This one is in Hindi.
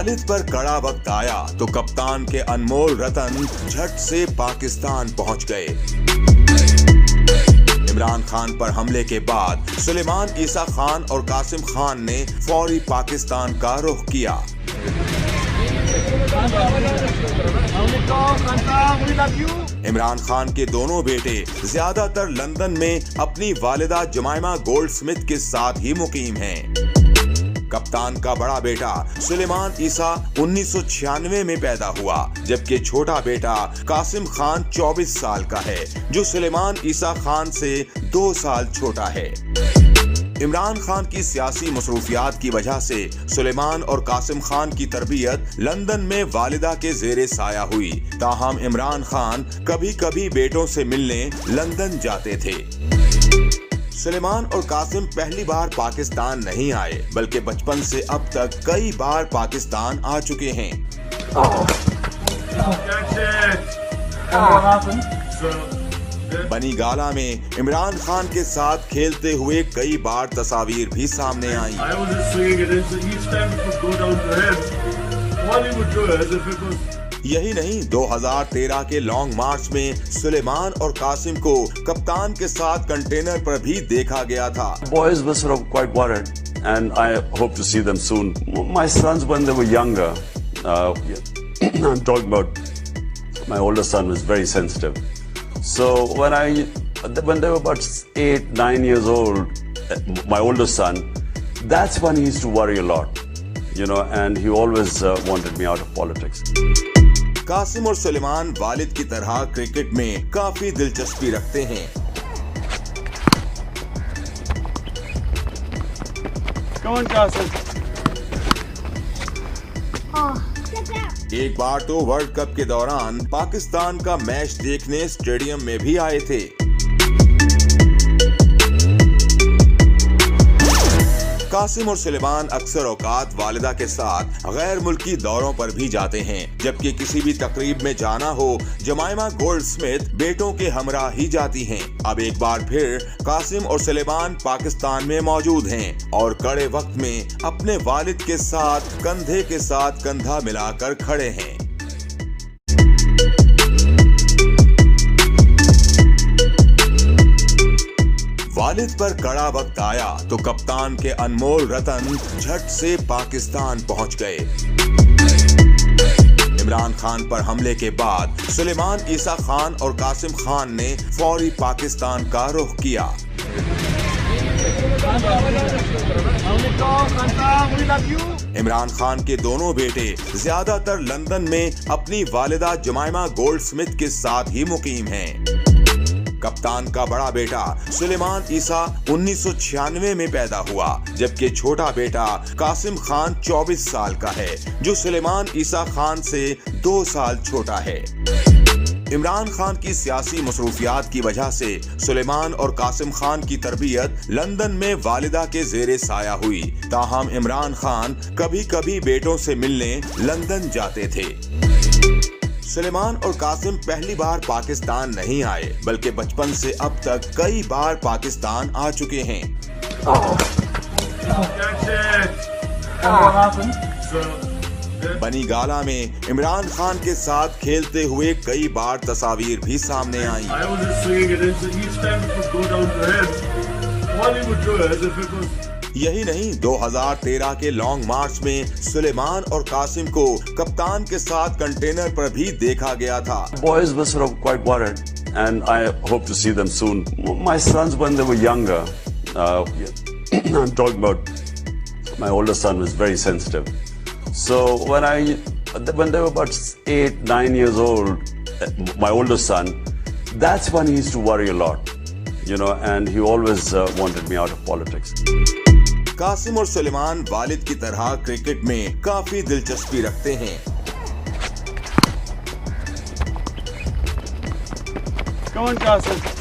वालिद पर कड़ा वक्त आया तो कप्तान के अनमोल रतन झट से पाकिस्तान पहुंच गए। इमरान खान पर हमले के बाद सुलेमान ईसा खान और कासिम खान ने फौरी पाकिस्तान का रुख किया। इमरान खान के दोनों बेटे ज्यादातर लंदन में अपनी वालिदा जमाइमा गोल्डस्मिथ के साथ ही मुकीम हैं। कप्तान का बड़ा बेटा सुलेमान ईसा 1996 में पैदा हुआ, जबकि छोटा बेटा कासिम खान 24 साल का है, जो सुलेमान ईसा खान से 2 साल छोटा है। इमरान खान की सियासी मसरूफियात की वजह से सुलेमान और कासिम खान की तरबियत लंदन में वालिदा के जेरे साया हुई। ताहम इमरान खान कभी कभी बेटों से मिलने लंदन जाते थे। सुलेमान और कासिम पहली बार पाकिस्तान नहीं आए, बल्कि बचपन से अब तक कई बार पाकिस्तान आ चुके हैं। बनी गाला में इमरान खान के साथ खेलते हुए कई बार तस्वीर भी सामने आई। यही नहीं, 2013 के लॉन्ग मार्च में सुलेमान और कासिम को कप्तान के साथ कंटेनर पर भी देखा गया था। Boys were sort of quite worried, and I hope to see them soon. My sons, when they were younger, I'm talking about my older son was very sensitive. So when they were about 8-9 years old, my older son, that's when he used to worry a lot, you know, and he always wanted me out of politics. Qasim और सुलेमान वालिद की तरह क्रिकेट में काफी दिलचस्पी रखते हैं। एक बार तो वर्ल्ड कप के दौरान पाकिस्तान का मैच देखने स्टेडियम में भी आए थे। कासिम और सुलेमान अक्सर औकात वालिदा के साथ गैर मुल्की दौरों पर भी जाते हैं, जबकि किसी भी तकरीब में जाना हो जमाइमा गोल्डस्मिथ बेटों के हमरा ही जाती हैं। अब एक बार फिर कासिम और सुलेमान पाकिस्तान में मौजूद हैं और कड़े वक्त में अपने वालिद के साथ कंधा मिलाकर खड़े हैं। वालिद पर कड़ा वक्त आया तो कप्तान के अनमोल रतन झट से पाकिस्तान पहुंच गए। इमरान खान पर हमले के बाद सुलेमान ईसा खान और कासिम खान ने फौरी पाकिस्तान का रुख किया। इमरान खान के दोनों बेटे ज्यादातर लंदन में अपनी वालिदा जमाइमा गोल्डस्मिथ के साथ ही मुकीम हैं। कप्तान का बड़ा बेटा सुलेमान ईसा 1996 में पैदा हुआ, जबकि छोटा बेटा कासिम खान 24 साल का है, जो सुलेमान ईसा खान से 2 साल छोटा है। इमरान खान की सियासी मसरूफियात की वजह से सुलेमान और कासिम खान की तरबियत लंदन में वालिदा के जेरे साया हुई। ताहम इमरान खान कभी कभी बेटों से मिलने लंदन जाते थे। सुलेमान और कासिम पहली बार पाकिस्तान नहीं आए, बल्कि बचपन से अब तक कई बार पाकिस्तान आ चुके हैं। बनी गाला में इमरान खान के साथ खेलते हुए कई बार तस्वीर भी सामने आई। यही नहीं, 2013 के लॉन्ग मार्च में सुलेमान और कासिम को कप्तान के साथ कंटेनर पर भी देखा गया था। Boys were sort of quite worried, and I hope to see them soon. My sons, when they were younger, I'm talking about my older son was very sensitive. So when they were about 8-9 years old, my older son, that's when he used to worry a lot, you know, and he always wanted me out of politics. Qasim और सुलेमान वालिद की तरह क्रिकेट में काफी दिलचस्पी रखते हैं। Come on, Qasim.